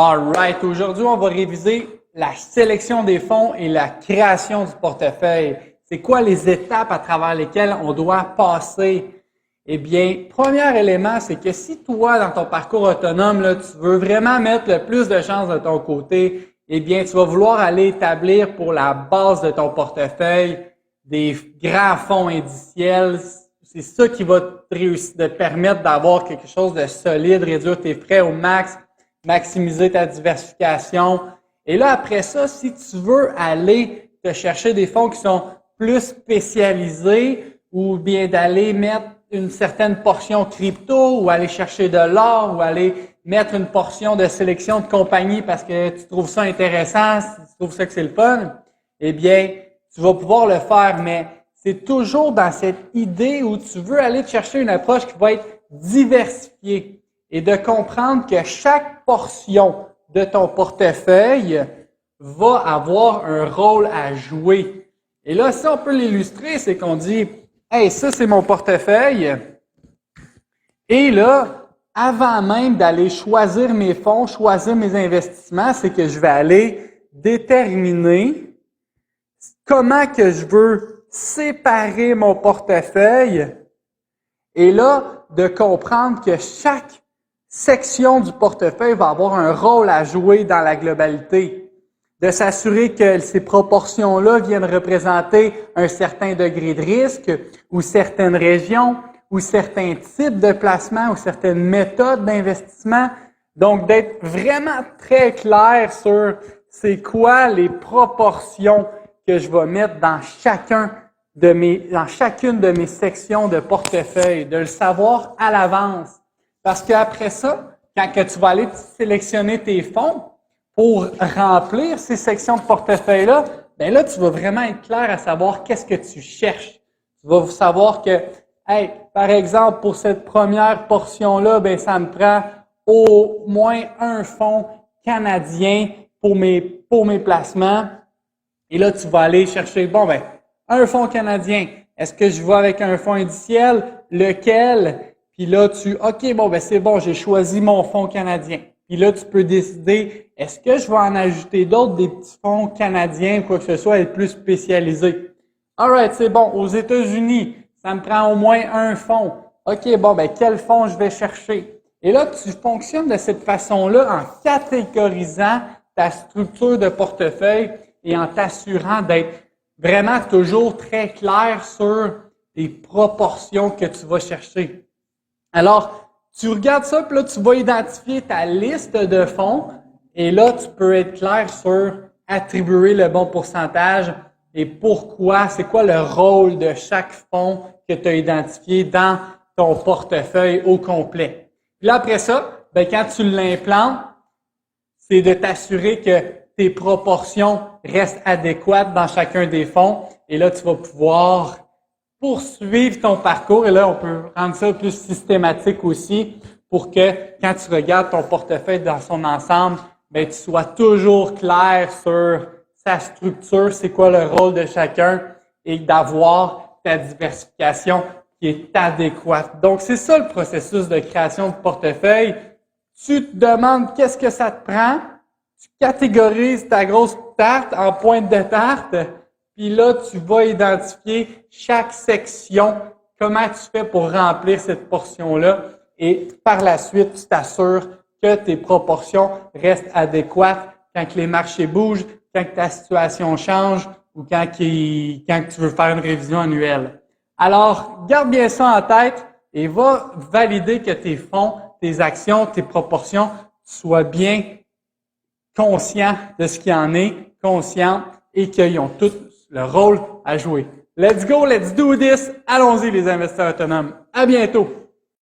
Alright, aujourd'hui, on va réviser la sélection des fonds et la création du portefeuille. C'est quoi les étapes à travers lesquelles on doit passer? Eh bien, premier élément, c'est que si toi, dans ton parcours autonome, là, tu veux vraiment mettre le plus de chances de ton côté, eh bien, tu vas vouloir aller établir pour la base de ton portefeuille des grands fonds indiciels. C'est ça qui va te permettre d'avoir quelque chose de solide, réduire tes frais au max, maximiser ta diversification. Et là, après ça, si tu veux aller te chercher des fonds qui sont plus spécialisés ou bien d'aller mettre une certaine portion crypto ou aller chercher de l'or ou aller mettre une portion de sélection de compagnie parce que tu trouves ça intéressant, si tu trouves ça que c'est le fun, eh bien, tu vas pouvoir le faire, mais c'est toujours dans cette idée où tu veux aller te chercher une approche qui va être diversifiée et de comprendre que chaque portion de ton portefeuille va avoir un rôle à jouer. Et là, si on peut l'illustrer, c'est qu'on dit « Hey, ça c'est mon portefeuille. » Et là, avant même d'aller choisir mes fonds, choisir mes investissements, c'est que je vais aller déterminer comment que je veux séparer mon portefeuille. Et là, de comprendre que chaque section du portefeuille va avoir un rôle à jouer dans la globalité. De s'assurer que ces proportions-là viennent représenter un certain degré de risque ou certaines régions ou certains types de placements ou certaines méthodes d'investissement. Donc, d'être vraiment très clair sur c'est quoi les proportions que je vais mettre dans chacune de mes sections de portefeuille, de le savoir à l'avance. Parce qu'après ça, quand que tu vas aller sélectionner tes fonds pour remplir ces sections de portefeuille-là, bien là, tu vas vraiment être clair à savoir qu'est-ce que tu cherches. Tu vas savoir que, hey, par exemple, pour cette première portion-là, bien, ça me prend au moins un fonds canadien pour mes placements. Et là, tu vas aller chercher, bon, ben, un fonds canadien. Est-ce que je vais avec un fonds indiciel? Lequel? Puis là, OK, bon, ben c'est bon, j'ai choisi mon fonds canadien. Puis là, tu peux décider, est-ce que je vais en ajouter d'autres, des petits fonds canadiens, quoi que ce soit, être plus spécialisé? Alright, c'est bon. Aux États-Unis, ça me prend au moins un fonds. OK, bon, ben quel fonds je vais chercher? Et là, tu fonctionnes de cette façon-là en catégorisant ta structure de portefeuille et en t'assurant d'être vraiment toujours très clair sur les proportions que tu vas chercher. Alors, tu regardes ça, puis là, tu vas identifier ta liste de fonds et là, tu peux être clair sur attribuer le bon pourcentage et pourquoi, c'est quoi le rôle de chaque fonds que tu as identifié dans ton portefeuille au complet. Puis là, après ça, ben, quand tu l'implantes, c'est de t'assurer que tes proportions restent adéquates dans chacun des fonds et là, tu vas pouvoir poursuivre ton parcours. Et là, on peut rendre ça plus systématique aussi pour que quand tu regardes ton portefeuille dans son ensemble, ben, tu sois toujours clair sur sa structure, c'est quoi le rôle de chacun et d'avoir ta diversification qui est adéquate. Donc, c'est ça le processus de création de portefeuille. Tu te demandes qu'est-ce que ça te prend, tu catégorises ta grosse tarte en pointe de tarte, puis là, tu vas identifier chaque section, comment tu fais pour remplir cette portion-là, et par la suite, tu t'assures que tes proportions restent adéquates quand les marchés bougent, quand ta situation change ou quand tu veux faire une révision annuelle. Alors, garde bien ça en tête et va valider que tes fonds, tes actions, tes proportions soient bien conscients de ce qu'il y en est, conscients et qu'ils ont tous le rôle à jouer. Let's go, let's do this. Allons-y les investisseurs autonomes. À bientôt.